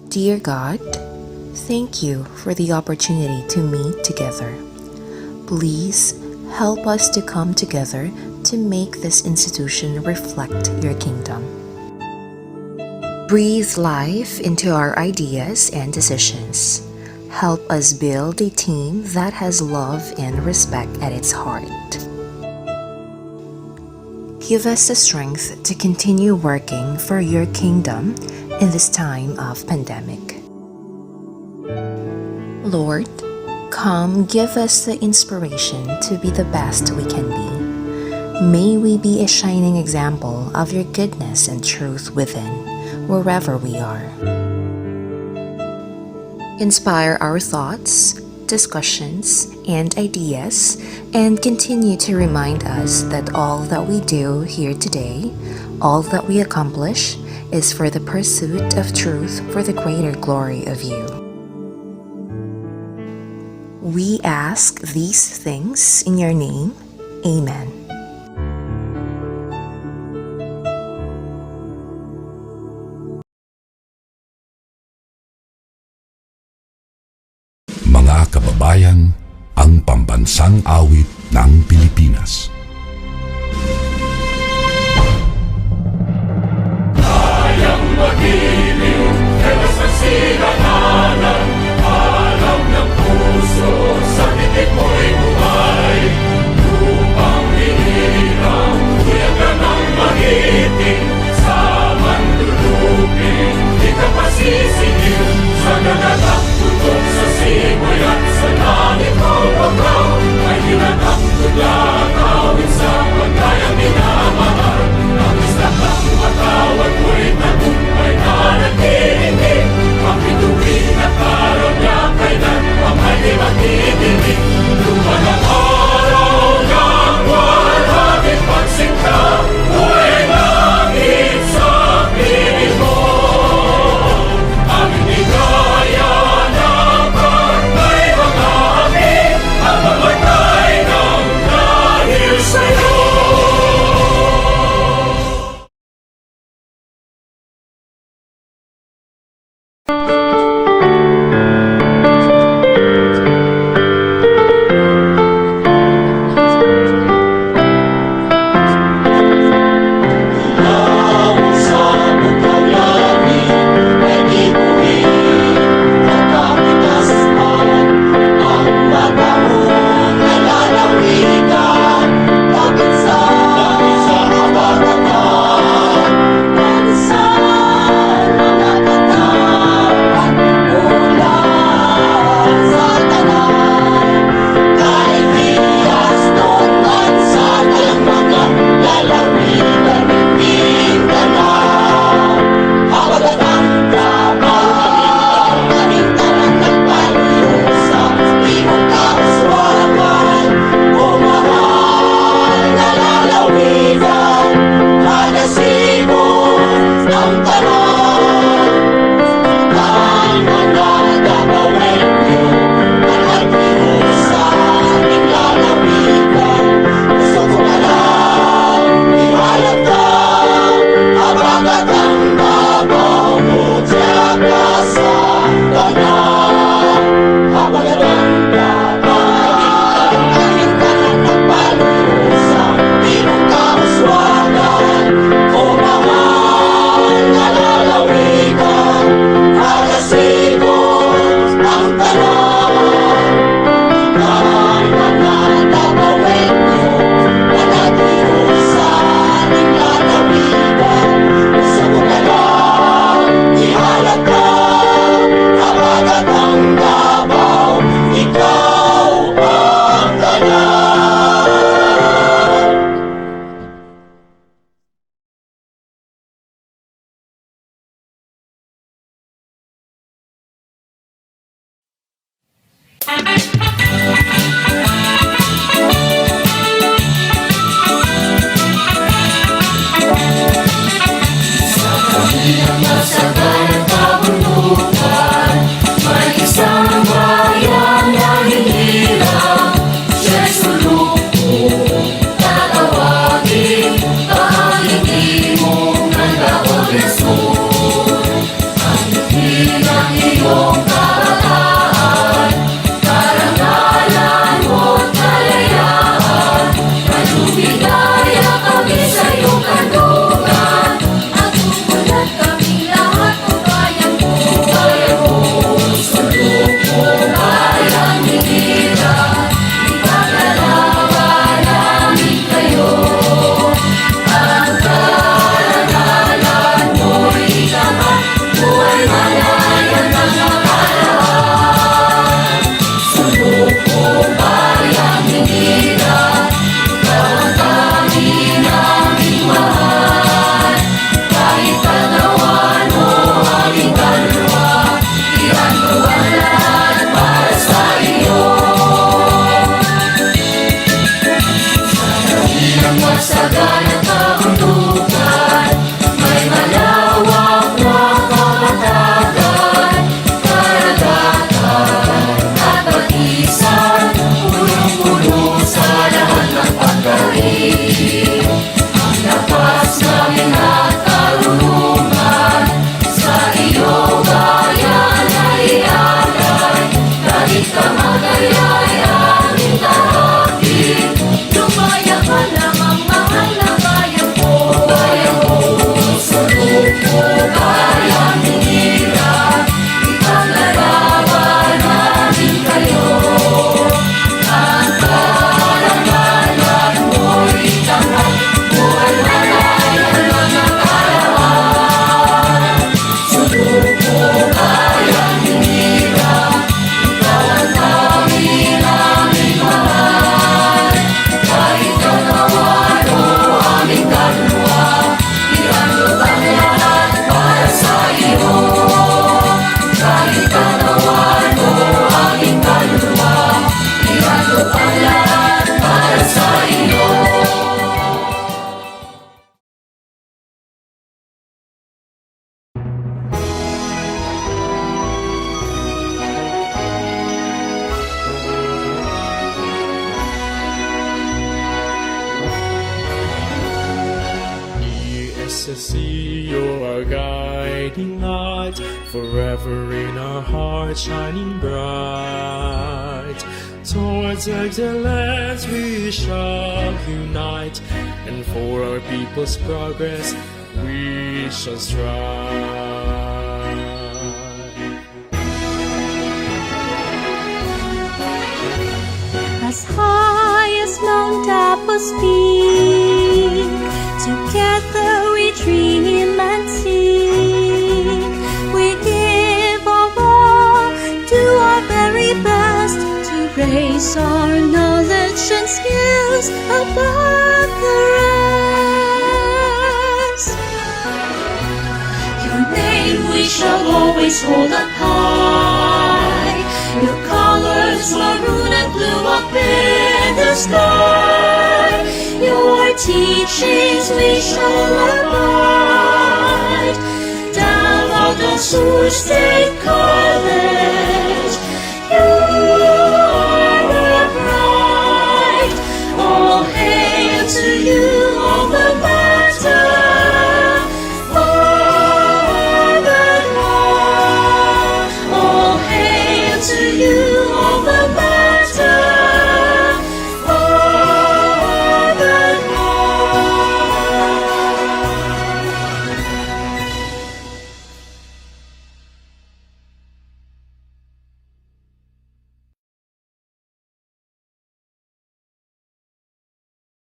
Dear God, thank you for the opportunity to meet together. Please help us to come together to make this institution reflect your kingdom. Breathe life into our ideas and decisions. Help us build a team that has love and respect at its heart. Give us the strength to continue working for your kingdom in this time of pandemic. Lord, come give us the inspiration to be the best we can be. May we be a shining example of your goodness and truth within, wherever we are. Inspire our thoughts, discussions, and ideas, and continue to remind us that all that we do here today, all that we accomplish, is for the pursuit of truth for the greater glory of you. We ask these things in your name. Amen. Mga kababayan, ang pambansang awit ng Pilipinas. Kayang magiliw, kelas ng sinakanan, alam ng puso, sa titik mo'y buhay. Lupang hinirang, kuyagan ng magiting, sa mandulupin, di ka pasisingil, sa nagatak tutok sa simoy at sa langit mo pagkaw, ay hinatang tudla, kawin sa pagkayang minamahal. Ang isla ng matawag mo'y tagumpay na nagtitindig, ang bituin at araw niya kailan pamay magtitindig. Luman ang araw ng walhagit pagsinta, buhay langit sa piling mo. Ang hindi kaya ng pagkay mga amin, ang mamatay ng dahil sa'yo. Ang shining light, forever in our hearts shining bright. Towards excellence we shall unite, and for our people's progress we shall strive. As high as Mount Athos peak, together we dream and sing. We give our all, do our very best to raise our knowledge and skills above the rest. Your name we shall always hold up high. Your colors, maroon and blue, up in the sky. Your teachings we shall abide. Davao del Sur State College.